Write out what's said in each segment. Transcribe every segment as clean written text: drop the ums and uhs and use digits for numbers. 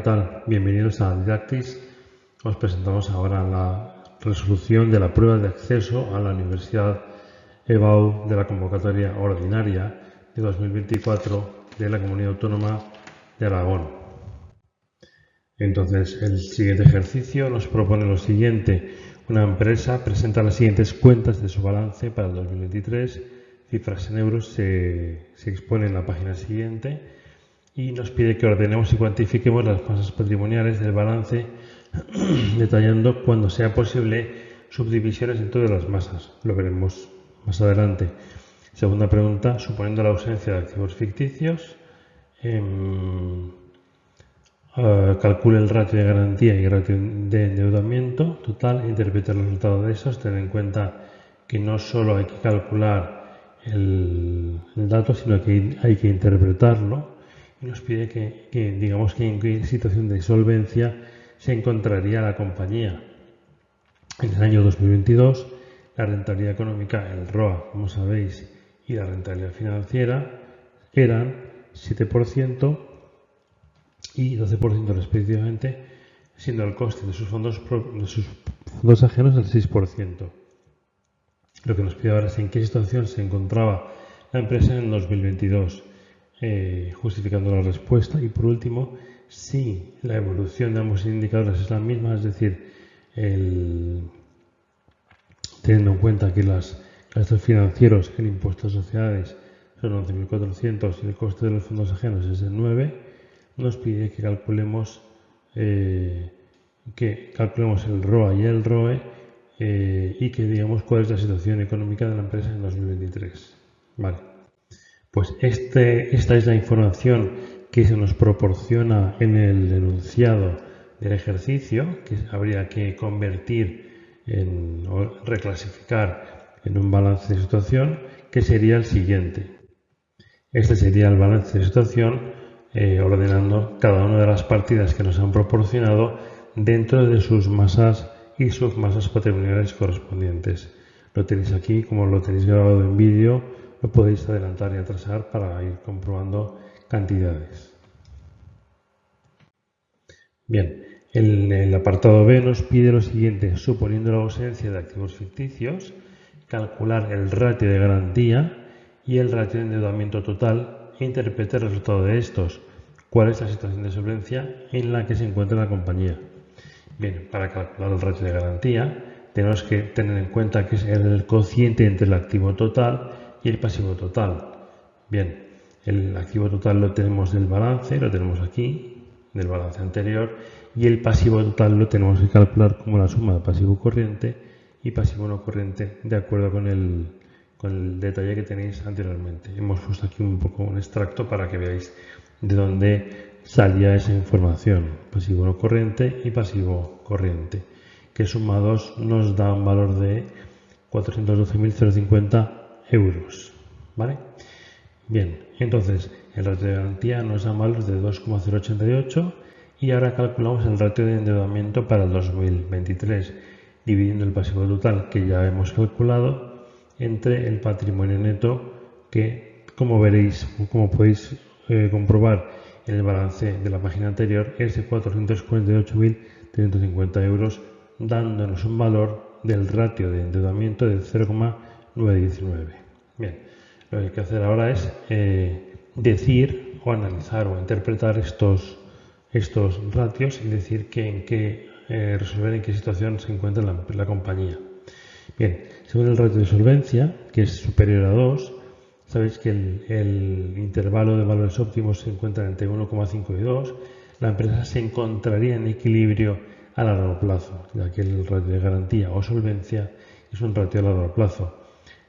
tal? Bienvenidos a Didactis. Os presentamos ahora la resolución de la prueba de acceso a la Universidad EBAU de la convocatoria ordinaria de 2024 de la Comunidad Autónoma de Aragón. Entonces, el siguiente ejercicio nos propone lo siguiente. Una empresa presenta las siguientes cuentas de su balance para el 2023. Cifras en euros se expone en la página siguiente. Y nos pide que ordenemos y cuantifiquemos las masas patrimoniales del balance, detallando cuando sea posible subdivisiones dentro de las masas. Lo veremos más adelante. Segunda pregunta, suponiendo la ausencia de activos ficticios, calcule el ratio de garantía y el ratio de endeudamiento total, interprete el resultado de esos, tener en cuenta que no solo hay que calcular el dato, sino que hay que interpretarlo. Y nos pide que digamos que en qué situación de solvencia se encontraría la compañía. En el año 2022, la rentabilidad económica, el ROA, como sabéis, y la rentabilidad financiera eran 7% y 12% respectivamente, siendo el coste de sus fondos ajenos del 6%. Lo que nos pide ahora es en qué situación se encontraba la empresa en 2022. Justificando la respuesta, y por último, si la evolución de ambos indicadores es la misma, es decir, teniendo en cuenta que los gastos financieros, el impuesto a sociedades son 11.400 y el coste de los fondos ajenos es de 9, nos pide que calculemos el ROA y el ROE y que digamos cuál es la situación económica de la empresa en 2023. Vale. Pues esta es la información que se nos proporciona en el enunciado del ejercicio, que habría que convertir o reclasificar en un balance de situación, que sería el siguiente. Este sería el balance de situación ordenando cada una de las partidas que nos han proporcionado dentro de sus masas y submasas patrimoniales correspondientes. Lo tenéis aquí, como lo tenéis grabado en vídeo, lo podéis adelantar y atrasar para ir comprobando cantidades. Bien, el apartado B nos pide lo siguiente: suponiendo la ausencia de activos ficticios, calcular el ratio de garantía y el ratio de endeudamiento total e interpretar el resultado de estos. ¿Cuál es la situación de solvencia en la que se encuentra la compañía? Bien, para calcular el ratio de garantía tenemos que tener en cuenta que es el cociente entre el activo total y el pasivo total. Bien, el activo total lo tenemos del balance, lo tenemos aquí, del balance anterior, y el pasivo total lo tenemos que calcular como la suma de pasivo corriente y pasivo no corriente, de acuerdo con el detalle que tenéis anteriormente. Hemos puesto aquí un poco un extracto para que veáis de dónde salía esa información: pasivo no corriente y pasivo corriente, que sumados nos da un valor de 412.050 euros. ¿Vale? Bien, entonces el ratio de garantía nos da valores de 2,088 y ahora calculamos el ratio de endeudamiento para el 2023, dividiendo el pasivo total, que ya hemos calculado, entre el patrimonio neto, que como veréis, como podéis comprobar en el balance de la página anterior, es de 448.350 euros, dándonos un valor del ratio de endeudamiento de 0,919. Bien, lo que hay que hacer ahora es decir o analizar o interpretar estos ratios y decir resolver en qué situación se encuentra la compañía. Bien, según el ratio de solvencia, que es superior a 2, sabéis que el intervalo de valores óptimos se encuentra entre 1,5 y 2, la empresa se encontraría en equilibrio a largo plazo, ya que el ratio de garantía o solvencia es un ratio a largo plazo.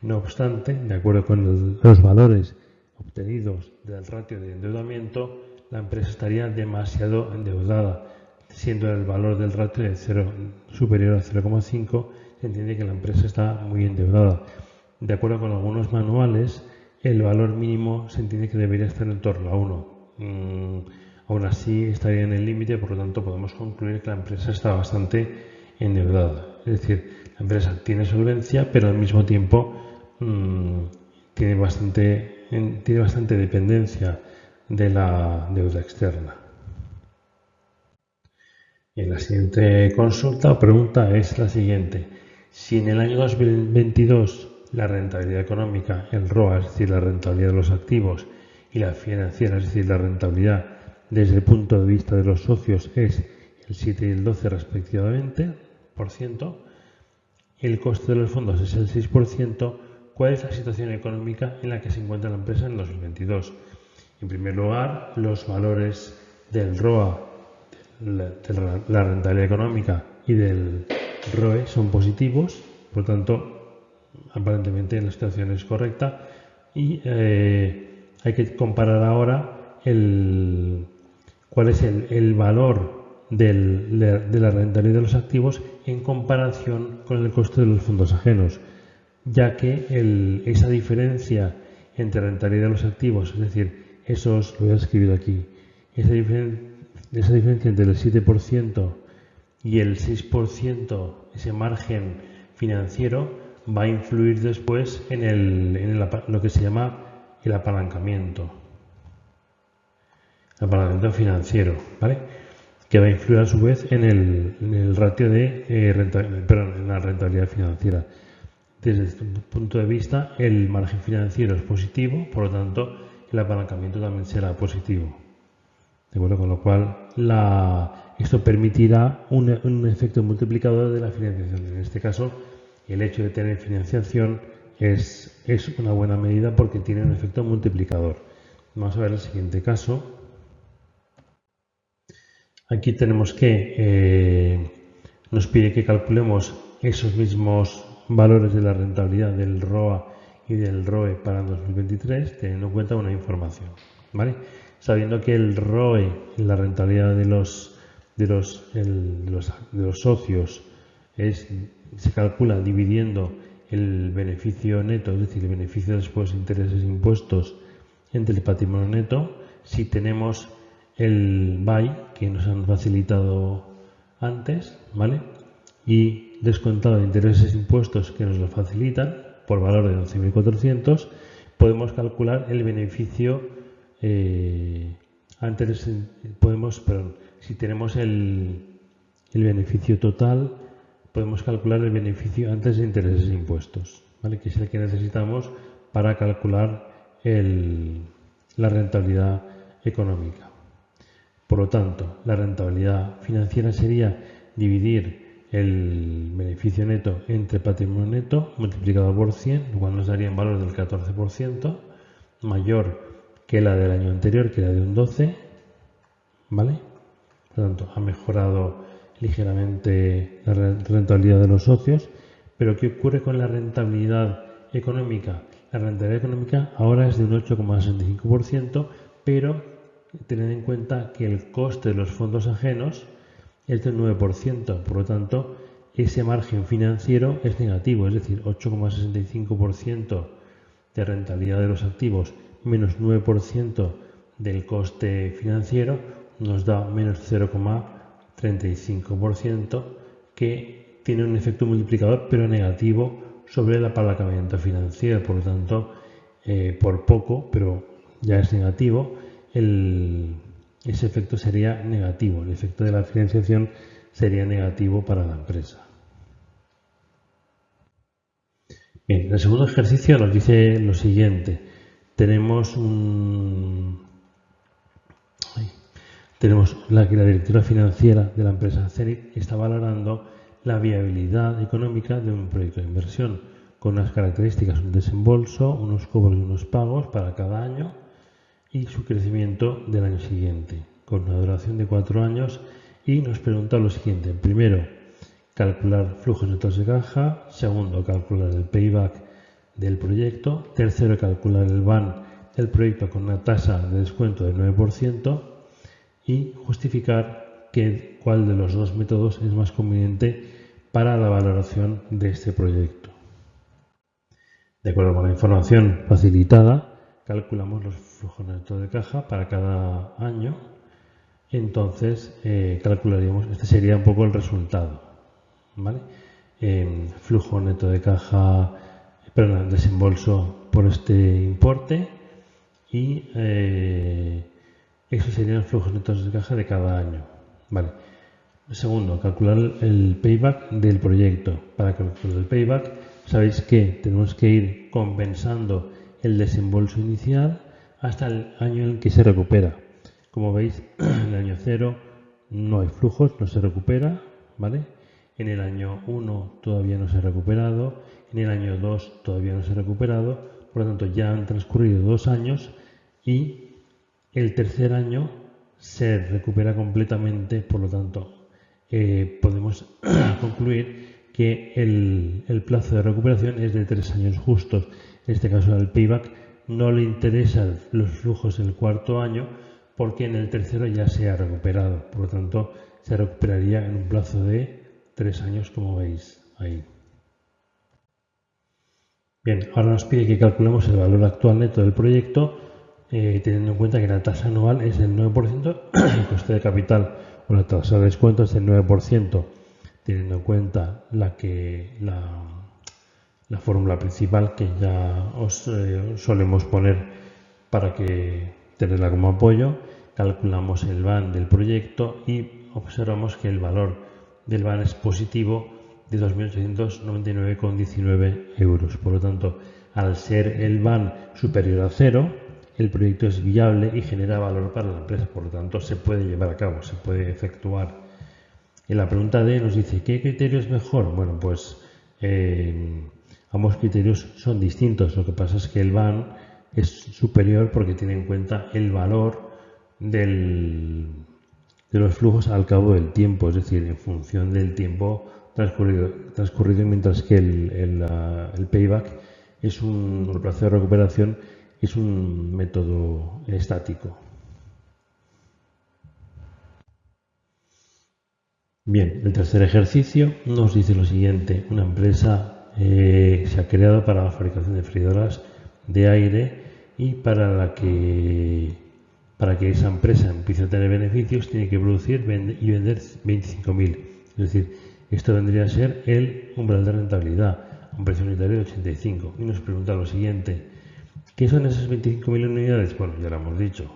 No obstante, de acuerdo con los valores obtenidos del ratio de endeudamiento, la empresa estaría demasiado endeudada. Siendo el valor del ratio de superior a 0,5, se entiende que la empresa está muy endeudada. De acuerdo con algunos manuales, el valor mínimo se entiende que debería estar en torno a 1. Aún así estaría en el límite, por lo tanto podemos concluir que la empresa está bastante endeudada. Es decir, la empresa tiene solvencia, pero al mismo tiempo tiene bastante dependencia de la deuda externa. Y la siguiente consulta o pregunta es la siguiente. Si en el año 2022 la rentabilidad económica, el ROA, es decir, la rentabilidad de los activos, y la financiera, es decir, la rentabilidad desde el punto de vista de los socios, es el 7 y el 12 respectivamente, el coste de los fondos es el 6%, ¿cuál es la situación económica en la que se encuentra la empresa en 2022? En primer lugar, los valores del ROA, de la rentabilidad económica y del ROE son positivos, por lo tanto, aparentemente la situación es correcta y hay que comparar ahora cuál es el valor de la rentabilidad de los activos en comparación con el coste de los fondos ajenos, ya que esa diferencia entre rentabilidad de los activos, es decir, lo voy a escribir aquí, esa diferencia entre el 7% y el 6%, ese margen financiero, va a influir después en lo que se llama el apalancamiento financiero, ¿vale? Que va a influir a su vez en el ratio de en la rentabilidad financiera. Desde este punto de vista, el margen financiero es positivo, por lo tanto, el apalancamiento también será positivo. ¿De acuerdo? Con lo cual, esto permitirá un efecto multiplicador de la financiación. En este caso, el hecho de tener financiación es una buena medida porque tiene un efecto multiplicador. Vamos a ver el siguiente caso. Aquí tenemos que nos pide que calculemos esos mismos valores de la rentabilidad del ROA y del ROE para 2023, teniendo en cuenta una información, ¿vale? Sabiendo que el ROE, la rentabilidad de los socios, se calcula dividiendo el beneficio neto, es decir, el beneficio después de intereses e impuestos, entre el patrimonio neto. Si tenemos el BAI que nos han facilitado antes, ¿vale? Y descontado de intereses e impuestos que nos lo facilitan por valor de 11.400, podemos calcular el beneficio si tenemos el beneficio total, podemos calcular el beneficio antes de intereses e impuestos, ¿vale? Que es el que necesitamos para calcular la rentabilidad económica. Por lo tanto, la rentabilidad financiera sería dividir el beneficio neto entre patrimonio neto multiplicado por 100, lo cual nos daría un valor del 14%, mayor que la del año anterior, que era de un 12%, ¿vale? Por lo tanto, ha mejorado ligeramente la rentabilidad de los socios. Pero ¿qué ocurre con la rentabilidad económica? La rentabilidad económica ahora es de un 8,65%, pero tened en cuenta que el coste de los fondos ajenos es del 9%, por lo tanto, ese margen financiero es negativo, es decir, 8,65% de rentabilidad de los activos menos 9% del coste financiero nos da menos 0,35%, que tiene un efecto multiplicador pero negativo sobre el apalancamiento financiero. Por lo tanto, por poco, pero ya es negativo, ese efecto sería negativo. El efecto de la financiación sería negativo para la empresa. Bien, el segundo ejercicio nos dice lo siguiente. Tenemos la directora financiera de la empresa Zenit está valorando la viabilidad económica de un proyecto de inversión con unas características, un desembolso, unos cobros y unos pagos para cada año y su crecimiento del año siguiente, con una duración de 4 años, y nos pregunta lo siguiente. Primero, calcular flujos netos de caja. Segundo, calcular el payback del proyecto. Tercero, calcular el VAN del proyecto con una tasa de descuento del 9% y justificar cuál de los dos métodos es más conveniente para la valoración de este proyecto. De acuerdo con la información facilitada, calculamos los flujos netos de caja para cada año. Entonces calcularíamos, este sería un poco el resultado, ¿vale? Flujo neto de caja, perdón, desembolso por este importe, y esos serían los flujos netos de caja de cada año, ¿vale? Segundo, calcular el payback del proyecto. Para calcular el payback, sabéis que tenemos que ir compensando el desembolso inicial hasta el año en que se recupera. Como veis, en el año 0 no hay flujos, no se recupera, ¿vale? En el año 1 todavía no se ha recuperado, en el año 2 todavía no se ha recuperado, por lo tanto ya han transcurrido 2 años y el tercer año se recupera completamente, por lo tanto podemos concluir que el plazo de recuperación es de 3 años justos. En este caso al payback no le interesan los flujos del cuarto año porque en el tercero ya se ha recuperado, por lo tanto se recuperaría en un plazo de 3 años, como veis ahí. Bien, ahora nos pide que calculemos el valor actual neto del proyecto, teniendo en cuenta que la tasa anual es del 9%, el coste de capital o la tasa de descuento es del 9%, teniendo en cuenta la fórmula principal que ya os solemos poner para que tenerla como apoyo. Calculamos el VAN del proyecto y observamos que el valor del VAN es positivo de 2.899,19 euros. Por lo tanto, al ser el VAN superior a cero, el proyecto es viable y genera valor para la empresa. Por lo tanto, se puede llevar a cabo, se puede efectuar. En la pregunta D nos dice, ¿qué criterio es mejor? Bueno, pues ambos criterios son distintos. Lo que pasa es que el VAN es superior porque tiene en cuenta el valor de los flujos al cabo del tiempo, es decir, en función del tiempo transcurrido, mientras que el payback es el plazo de recuperación es un método estático. Bien, el tercer ejercicio nos dice lo siguiente. Una empresa se ha creado para la fabricación de freidoras de aire y para que esa empresa empiece a tener beneficios tiene que producir y vender 25.000. Es decir, esto vendría a ser el umbral de rentabilidad a un precio unitario de 85. Y nos pregunta lo siguiente. ¿Qué son esas 25.000 unidades? Bueno, ya lo hemos dicho.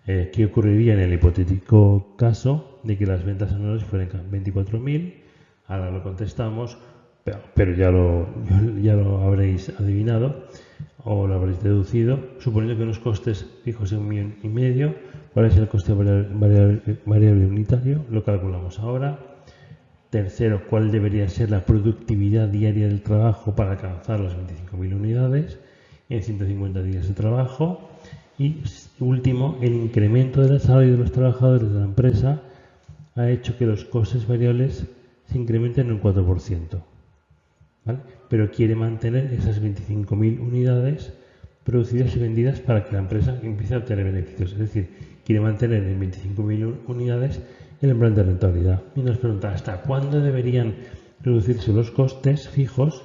¿Qué ocurriría en el hipotético caso de que las ventas anuales fueran 24.000? Ahora lo contestamos, pero ya lo habréis adivinado o lo habréis deducido. Suponiendo que unos costes fijos de 1,5 millones, ¿cuál es el coste variable unitario? Lo calculamos ahora. Tercero, ¿cuál debería ser la productividad diaria del trabajo para alcanzar las 25.000 unidades en 150 días de trabajo? Y último, el incremento del salario de los trabajadores de la empresa ha hecho que los costes variables se incrementen en un 4%. ¿Vale? Pero quiere mantener esas 25.000 unidades producidas y vendidas para que la empresa empiece a obtener beneficios. Es decir, quiere mantener en 25.000 unidades el umbral de rentabilidad. Y nos pregunta hasta cuándo deberían reducirse los costes fijos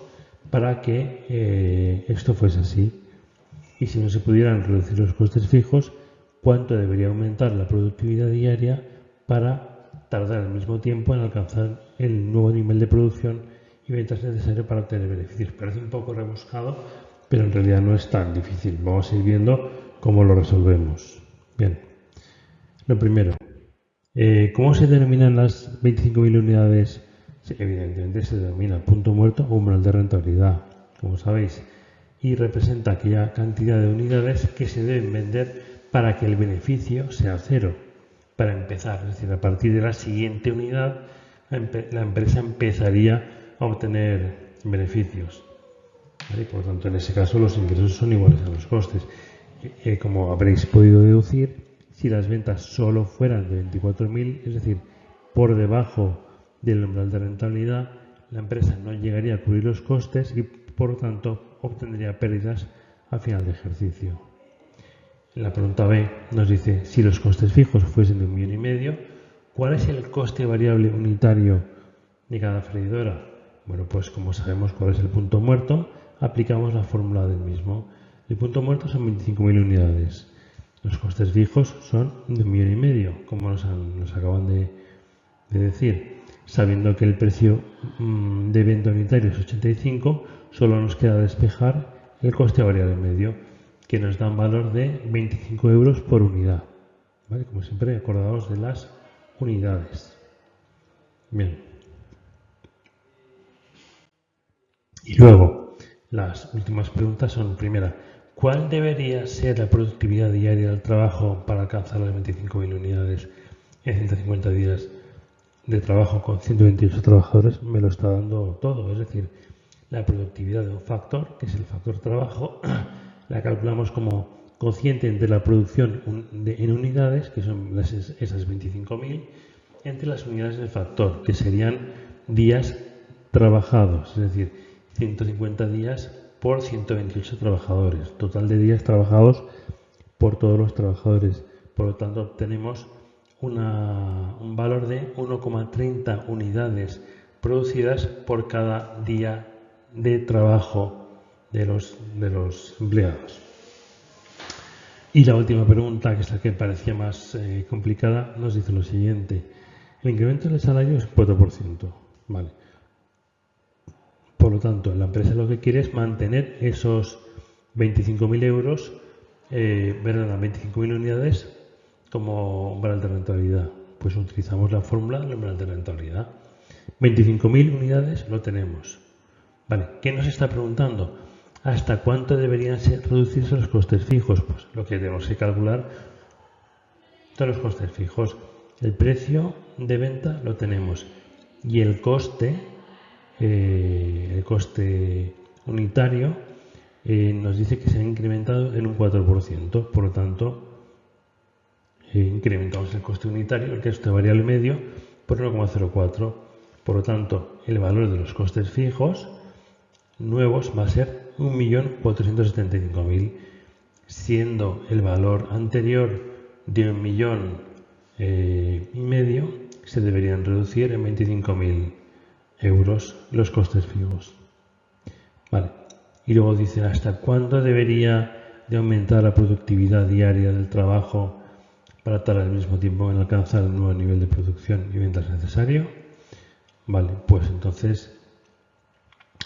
para que esto fuese así. Y si no se pudieran reducir los costes fijos, ¿cuánto debería aumentar la productividad diaria para tardar el mismo tiempo en alcanzar el nuevo nivel de producción y ventas necesario para obtener beneficios? Parece un poco rebuscado, pero en realidad no es tan difícil. Vamos a ir viendo cómo lo resolvemos. Bien, lo primero, ¿cómo se denominan las 25.000 unidades? Sí, evidentemente se denomina punto muerto o umbral de rentabilidad, como sabéis, y representa aquella cantidad de unidades que se deben vender para que el beneficio sea cero. Para empezar, es decir, a partir de la siguiente unidad, la empresa empezaría a obtener beneficios. ¿Vale? Por lo tanto, en ese caso, los ingresos son iguales a los costes. Como habréis podido deducir, si las ventas solo fueran de 24.000, es decir, por debajo del umbral de rentabilidad, la empresa no llegaría a cubrir los costes y, por lo tanto, obtendría pérdidas al final del ejercicio. En la pregunta B nos dice, si los costes fijos fuesen de 1,5 millones, ¿cuál es el coste variable unitario de cada freidora? Bueno, pues como sabemos cuál es el punto muerto, aplicamos la fórmula del mismo. El punto muerto son 25.000 unidades. Los costes fijos son de 1,5 millones, como nos acaban de decir. Sabiendo que el precio de venta unitario es 85, solo nos queda despejar el coste variable medio, que nos da un valor de 25 € por unidad. ¿Vale? Como siempre, acordaos de las unidades. Bien. Y luego, las últimas preguntas son, primera, ¿cuál debería ser la productividad diaria del trabajo para alcanzar las 25.000 unidades en 150 días de trabajo con 128 trabajadores? Me lo está dando todo, es decir, la productividad de un factor, que es el factor trabajo, la calculamos como cociente entre la producción en unidades, que son esas 25.000, entre las unidades del factor, que serían días trabajados, es decir, 150 días por 128 trabajadores, total de días trabajados por todos los trabajadores. Por lo tanto, obtenemos un valor de 1,30 unidades producidas por cada día de trabajo de los empleados. Y la última pregunta, que es la que parecía más complicada, nos dice lo siguiente. El incremento del salario es un 4%. Vale. Por lo tanto, la empresa lo que quiere es mantener esos 25.000 euros, 25.000 unidades como umbral de rentabilidad. Pues utilizamos la fórmula del umbral de rentabilidad. 25.000 unidades lo tenemos. Vale, ¿qué nos está preguntando? ¿Hasta cuánto deberían reducirse los costes fijos? Pues lo que tenemos que calcular son los costes fijos. El precio de venta lo tenemos y el coste unitario nos dice que se ha incrementado en un 4%. Por lo tanto, incrementamos el coste unitario, el coste variable medio, por 1,04. Por lo tanto, el valor de los costes fijos nuevos va a ser 1.475.000, siendo el valor anterior de 1,5 millones, se deberían reducir en 25.000 euros los costes fijos. Vale. Y luego dice, ¿hasta cuándo debería de aumentar la productividad diaria del trabajo para estar al mismo tiempo en alcanzar el nuevo nivel de producción y ventas necesario? Vale, pues entonces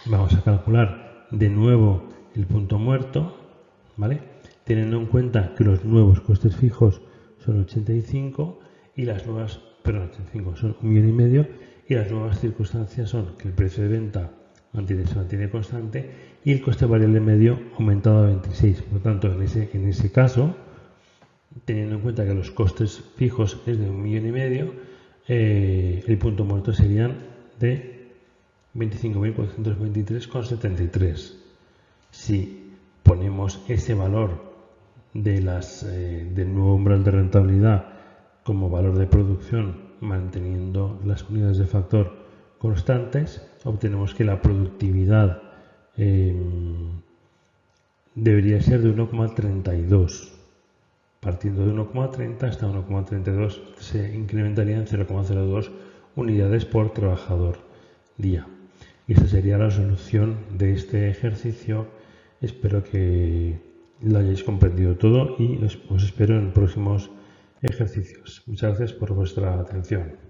vamos a calcular de nuevo el punto muerto, ¿vale? Teniendo en cuenta que los nuevos costes fijos son 85 y las nuevas, perdón, 85 son 1,5 millones y las nuevas circunstancias son que el precio de venta se mantiene constante y el coste variable medio aumentado a 26. Por lo tanto, en ese caso, teniendo en cuenta que los costes fijos es de 1,5 millones, el punto muerto serían de 25.423,73. Si ponemos ese valor del nuevo umbral de rentabilidad como valor de producción, manteniendo las unidades de factor constantes, obtenemos que la productividad debería ser de 1,32. Partiendo de 1,30 hasta 1,32 se incrementaría en 0,02 unidades por trabajador día. Y esta sería la solución de este ejercicio. Espero que lo hayáis comprendido todo y os espero en próximos ejercicios. Muchas gracias por vuestra atención.